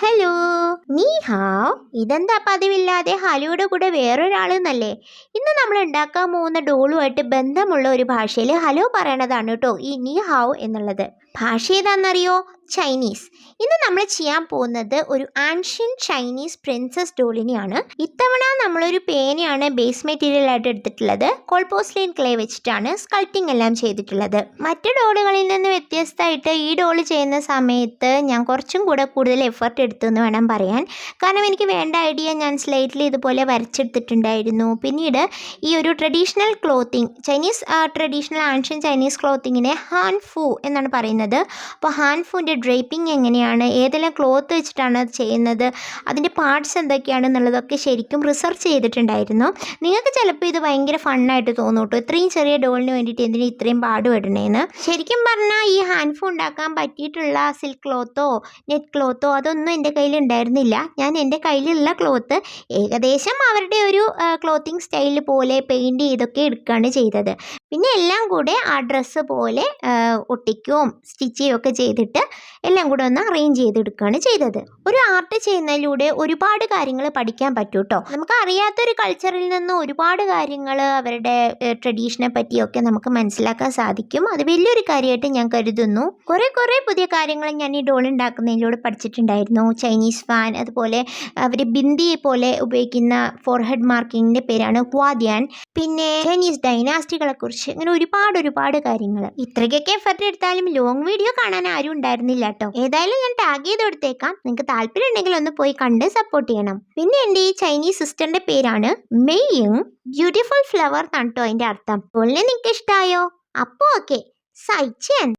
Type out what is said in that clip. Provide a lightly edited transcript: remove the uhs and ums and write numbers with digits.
Hello, നീ have. ഇതെന്താ പതിവില്ലാതെ ഹലോയുടെ കൂടെ വേറൊരാളെന്നല്ലേ? ഇന്ന് നമ്മൾ ഉണ്ടാക്കാൻ പോകുന്ന ഡോളുമായിട്ട് ബന്ധമുള്ള ഒരു ഭാഷയിൽ ഹലോ പറയണതാണ് കേട്ടോ ഈ നീ ഹാവ് എന്നുള്ളത്. ഭാഷ ഏതാണെന്നറിയോ? ചൈനീസ്. ഇന്ന് നമ്മൾ ചെയ്യാൻ പോകുന്നത് ഒരു ആൻഷ്യൻ ചൈനീസ് പ്രിൻസസ് ഡോളിനെയാണ്. ഇത്തവണ നമ്മളൊരു പേനയാണ് ബേസ് മെറ്റീരിയൽ ആയിട്ട് എടുത്തിട്ടുള്ളത്. കോൾപോസ്ലൈൻ ക്ലേ വെച്ചിട്ടാണ് സ്കൾപ്റ്റിംഗ് എല്ലാം ചെയ്തിട്ടുള്ളത്. മറ്റു ഡോളുകളിൽ നിന്ന് വ്യത്യസ്തമായിട്ട് ഈ ഡോള് ചെയ്യുന്ന സമയത്ത് ഞാൻ കുറച്ചും കൂടെ കൂടുതൽ എഫർട്ട് എടുത്തു എന്ന് വേണം പറയാൻ. കാരണം എനിക്ക് വേണ്ട ഐഡിയ ഞാൻ സ്ലേറ്റിൽ ഇതുപോലെ വരച്ചെടുത്തിട്ടുണ്ടായിരുന്നു. പിന്നീട് ഈ ഒരു traditional clothing, Chinese traditional ancient Chinese ക്ലോത്തിങ്ങിനെ ഹാൻ ഫു എന്നാണ് പറയുന്നത്. അപ്പോൾ ഹാൻ ഫുവിൻ്റെ ഡ്രേപ്പിംഗ് എങ്ങനെയാണ്, ഏതെല്ലാം ക്ലോത്ത് വെച്ചിട്ടാണ് അത് ചെയ്യുന്നത്, അതിൻ്റെ പാർട്സ് എന്തൊക്കെയാണെന്നുള്ളതൊക്കെ ശരിക്കും റിസർച്ച് ചെയ്തിട്ടുണ്ടായിരുന്നു. നിങ്ങൾക്ക് ചിലപ്പോൾ ഇത് ഭയങ്കര ഫണ്ണായിട്ട് തോന്നും കേട്ടോ, ഇത്രയും ചെറിയ ഡോളിന് വേണ്ടിയിട്ട് എന്തിനും ഇത്രയും പാടുപെടണേന്ന്. ശരിക്കും പറഞ്ഞാൽ ഈ ഹാൻഡ് ഫു ഉണ്ടാക്കാൻ പറ്റിയിട്ടുള്ള സിൽക്ക് ക്ലോത്തോ നെറ്റ് ക്ലോത്തോ അതൊന്നും എൻ്റെ കയ്യിൽ ഉണ്ടായിരുന്നില്ല. ഞാൻ എൻ്റെ കയ്യിലുള്ള ക്ലോത്ത് ഏകദേശം അവരുടെ ഒരു ക്ലോത്തിങ് സ്റ്റൈൽ പോലെ പെയിൻറ് ചെയ്തൊക്കെ എടുക്കുകയാണ് ചെയ്തത്. പിന്നെ എല്ലാം കൂടെ ആ ഡ്രസ്സ് പോലെ ഒട്ടിക്കുകയും സ്റ്റിച്ച് ചെയ്യുകയൊക്കെ ചെയ്തിട്ട് എല്ലാം കൂടെ ഒന്ന് അറേഞ്ച് ചെയ്തെടുക്കുകയാണ് ചെയ്തത്. ഒരു ആർട്ട് ചെയ്യുന്നതിലൂടെ ഒരുപാട് കാര്യങ്ങൾ പഠിക്കാൻ പറ്റും കേട്ടോ. നമുക്ക് അറിയാത്തൊരു കൾച്ചറിൽ നിന്ന് ഒരുപാട് കാര്യങ്ങൾ അവരുടെ ട്രഡീഷനെ പറ്റിയൊക്കെ നമുക്ക് മനസ്സിലാക്കാൻ സാധിക്കും. അത് വലിയൊരു കാര്യമായിട്ട് ഞാൻ കരുതുന്നു. കുറേ പുതിയ കാര്യങ്ങൾ ഞാൻ ഈ ഡോൾ ഉണ്ടാക്കുന്നതിലൂടെ പഠിച്ചിട്ടുണ്ടായിരുന്നു. ചൈനീസ് ഫാൻ, അതുപോലെ അവർ ബിന്ദി പോലെ ഉപയോഗിക്കുന്ന ഫോർഹെഡ് മാർക്കിങ്ങിൻ്റെ പേരാണ് ഹുവാദ്യാൻ. പിന്നെ ചൈനീസ് ഡൈനാസ്റ്റികളെ കുറിച്ച് ഇങ്ങനെ ഒരുപാട് കാര്യങ്ങൾ. ഇത്രയ്ക്കൊക്കെ എഫർട്ട് എടുത്താലും ലോങ് വീഡിയോ കാണാൻ ആരും ഉണ്ടായിരുന്നില്ല കേട്ടോ. ഏതായാലും ഞാൻ ടാഗ് ചെയ്ത് കൊടുത്തേക്കാം, നിങ്ങൾക്ക് താല്പര്യം ഉണ്ടെങ്കിൽ ഒന്ന് പോയി കണ്ട് സപ്പോർട്ട് ചെയ്യണം. പിന്നെ എൻ്റെ ഈ ചൈനീസ് സിസ്റ്ററിന്റെ പേരാണ് മെയ്യിങ്, ബ്യൂട്ടിഫുൾ ഫ്ലവർ എന്നാണ് കേട്ടോ അതിൻ്റെ അർത്ഥം. അതുപോലെ നിങ്ങൾക്ക് ഇഷ്ടമായോ? അപ്പോൾ ഓക്കെ, സൈച്ചൻ.